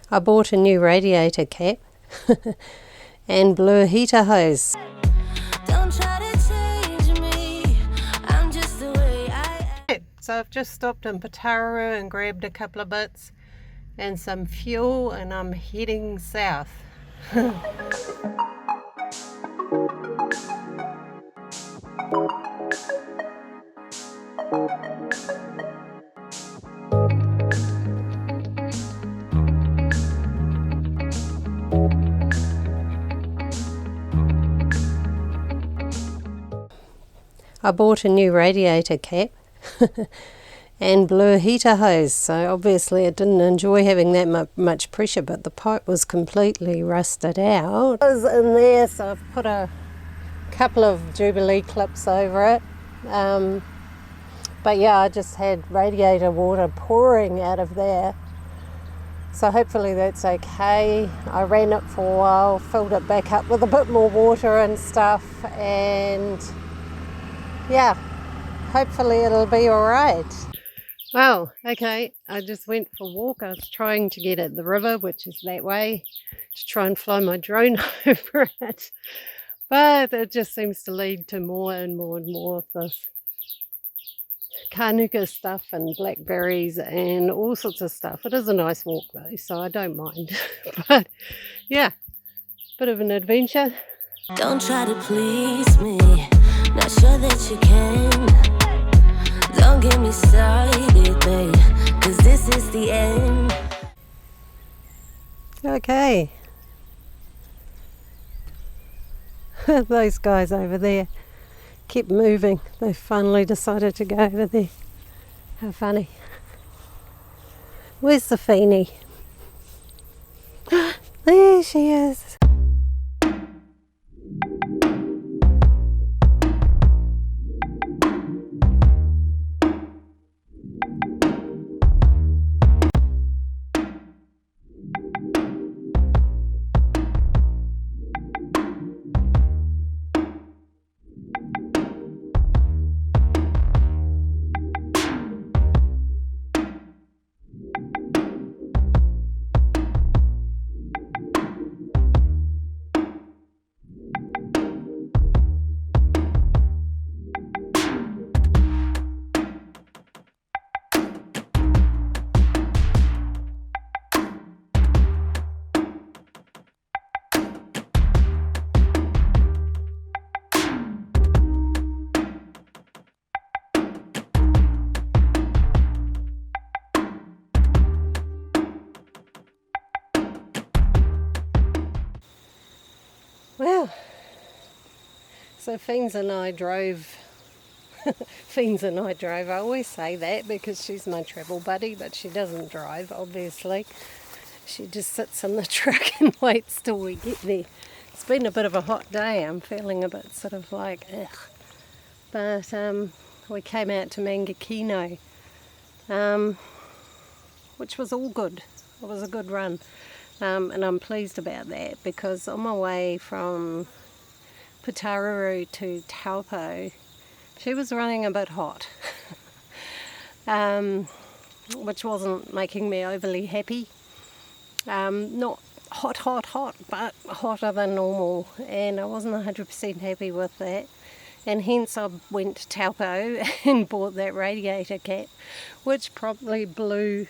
I bought a new radiator cap and blew a heater hose. Don't try to change me. I'm just the way I am. So I've just stopped in Pataruru and grabbed a couple of bits and some fuel, and I'm heading south. I bought a new radiator cap and blew a heater hose, so obviously it didn't enjoy having that much pressure, but the pipe was completely rusted out. It was in there, so I've put a couple of Jubilee clips over it. But yeah, I just had radiator water pouring out of there, so hopefully that's okay. I ran it for a while, filled it back up with a bit more water and stuff, and yeah, hopefully it'll be all right. Well, okay, I just went for a walk. I was trying to get at the river, which is that way, to try and fly my drone over it. But it just seems to lead to more and more and more of this Kanuka stuff and blackberries and all sorts of stuff. It is a nice walk though, so I don't mind. But yeah, bit of an adventure. Don't try to please me. Not sure that you can. Don't get me started, babe, 'cause this is the end. Okay. Those guys over there kept moving. They finally decided to go over there. How funny. Where's the Feenie? There she is. Well, so Fiends and I drove. I always say that because she's my travel buddy, but she doesn't drive, obviously. She just sits in the truck and waits till we get there. It's been a bit of a hot day. I'm feeling a bit sort of like, ugh. But we came out to Mangakino, which was all good. It was a good run. And I'm pleased about that, because on my way from Pataruru to Taupo, she was running a bit hot, which wasn't making me overly happy. Not hot, but hotter than normal, and I wasn't 100% happy with that. And hence I went to Taupo and bought that radiator cap, which probably blew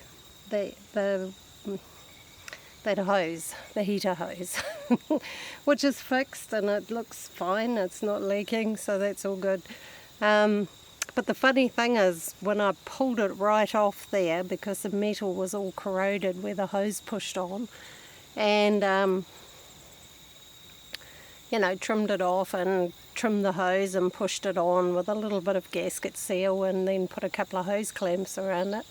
that hose, the heater hose, which is fixed and it looks fine. It's not leaking, so that's all good. But the funny thing is, when I pulled it right off there, because the metal was all corroded where the hose pushed on, and trimmed it off and trimmed the hose and pushed it on with a little bit of gasket seal, and then put a couple of hose clamps around it,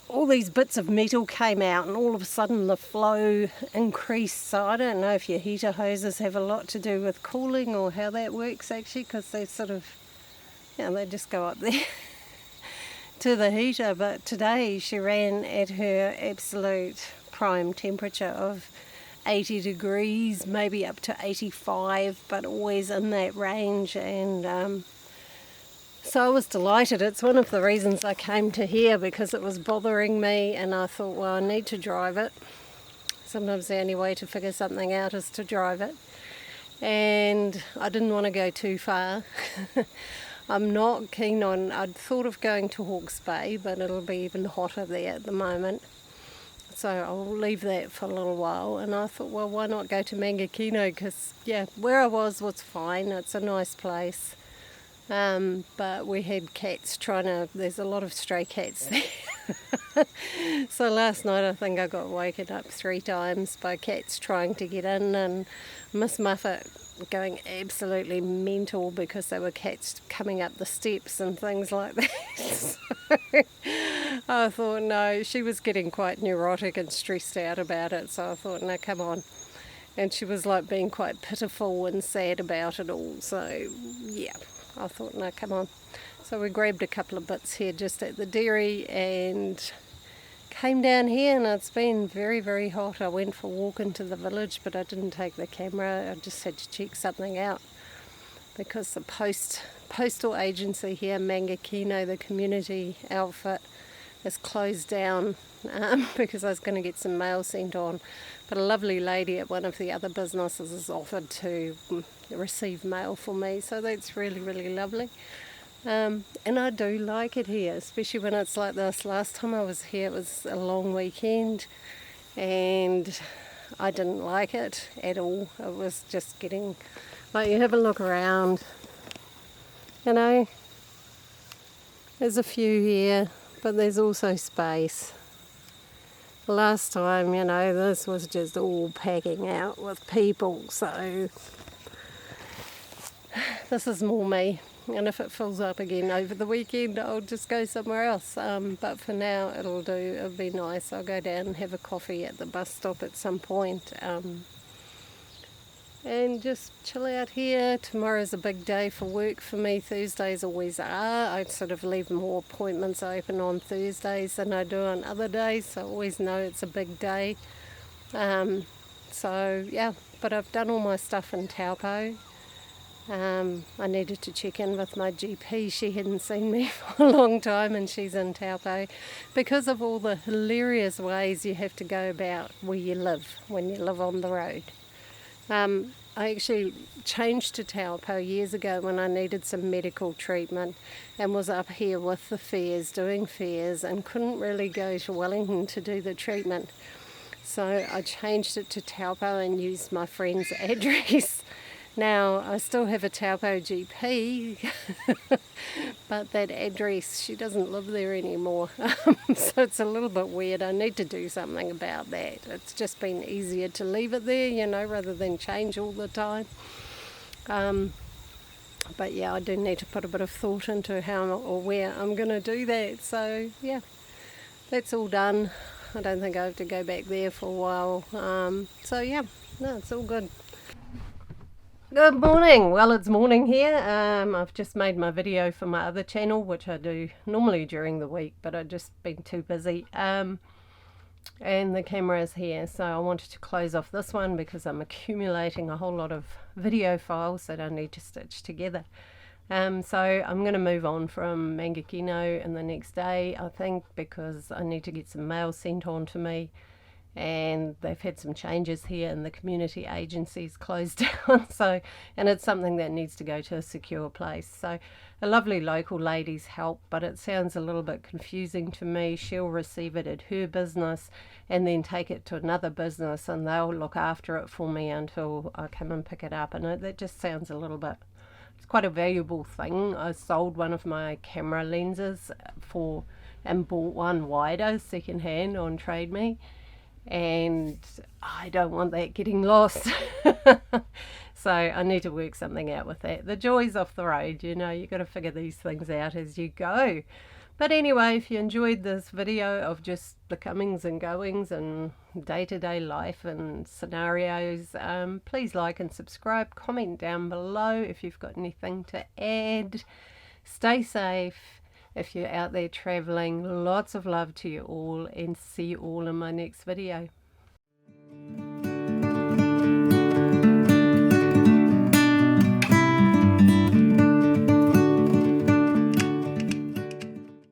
all these bits of metal came out, and all of a sudden the flow increased. So I don't know if your heater hoses have a lot to do with cooling or how that works actually, because they sort of, they just go up there to the heater. But today she ran at her absolute prime temperature of 80 degrees, maybe up to 85, but always in that range. And So I was delighted. It's one of the reasons I came to here, because it was bothering me, and I thought, well, I need to drive it. Sometimes the only way to figure something out is to drive it. And I didn't want to go too far. I'm not keen on, I'd thought of going to Hawke's Bay, but it'll be even hotter there at the moment. So I'll leave that for a little while. And I thought, well, why not go to Mangakino? Because, yeah, where I was fine. It's a nice place. But we had cats there's a lot of stray cats there. So last night I think I got woken up 3 times by cats trying to get in, and Miss Muffet going absolutely mental because there were cats coming up the steps and things like that. So I thought, no, she was getting quite neurotic and stressed out about it, so I thought, no, come on. And she was like being quite pitiful and sad about it all, so yeah, I thought, no, come on. So we grabbed a couple of bits here just at the dairy and came down here, and it's been very, very hot. I went for a walk into the village, but I didn't take the camera. I just had to check something out because the postal agency here, Mangakino, the community outfit, is closed down because I was going to get some mail sent on. But a lovely lady at one of the other businesses has offered to receive mail for me, so that's really, really lovely. And I do like it here, especially when it's like this. Last time I was here, it was a long weekend, and I didn't like it at all. It was just getting, like, you have a look around, you know, there's a few here, but there's also space. Last time, you know, this was just all packing out with people, so this is more me. And if it fills up again over the weekend, I'll just go somewhere else. But for now, it'll do. It'll be nice. I'll go down and have a coffee at the bus stop at some point. And just chill out here. Tomorrow's a big day for work for me. Thursdays always are. I sort of leave more appointments open on Thursdays than I do on other days, so I always know it's a big day. So yeah, but I've done all my stuff in Taupo. I needed to check in with my GP. She hadn't seen me for a long time, and she's in Taupo because of all the hilarious ways you have to go about where you live when you live on the road. I actually changed to Taupo years ago when I needed some medical treatment and was up here with the fairs, doing fairs, and couldn't really go to Wellington to do the treatment. So I changed it to Taupo and used my friend's address. Now, I still have a Taupo GP, but that address, she doesn't live there anymore. So it's a little bit weird. I need to do something about that. It's just been easier to leave it there, you know, rather than change all the time. But yeah, I do need to put a bit of thought into how or where I'm going to do that. So yeah, that's all done. I don't think I have to go back there for a while. So yeah, no, it's all good. Good morning. Well, it's morning here. I've just made my video for my other channel, which I do normally during the week, but I've just been too busy. And the camera is here, so I wanted to close off this one because I'm accumulating a whole lot of video files that I need to stitch together. So I'm going to move on from Mangakino in the next day, I think, because I need to get some mail sent on to me. And they've had some changes here, and the community agency's closed down, so, and it's something that needs to go to a secure place. So a lovely local lady's help, but it sounds a little bit confusing to me. She'll receive it at her business and then take it to another business, and they'll look after it for me until I come and pick it up. And that just sounds a little bit, it's quite a valuable thing. I sold one of my camera lenses and bought one wider secondhand on Trade Me, and I don't want that getting lost. So I need to work something out with that. The joys off the road, you know, you got to figure these things out as you go. But anyway, if you enjoyed this video of just the comings and goings and day-to-day life and scenarios, please like and subscribe. Comment down below if you've got anything to add. Stay safe if you're out there traveling. Lots of love to you all, and see you all in my next video.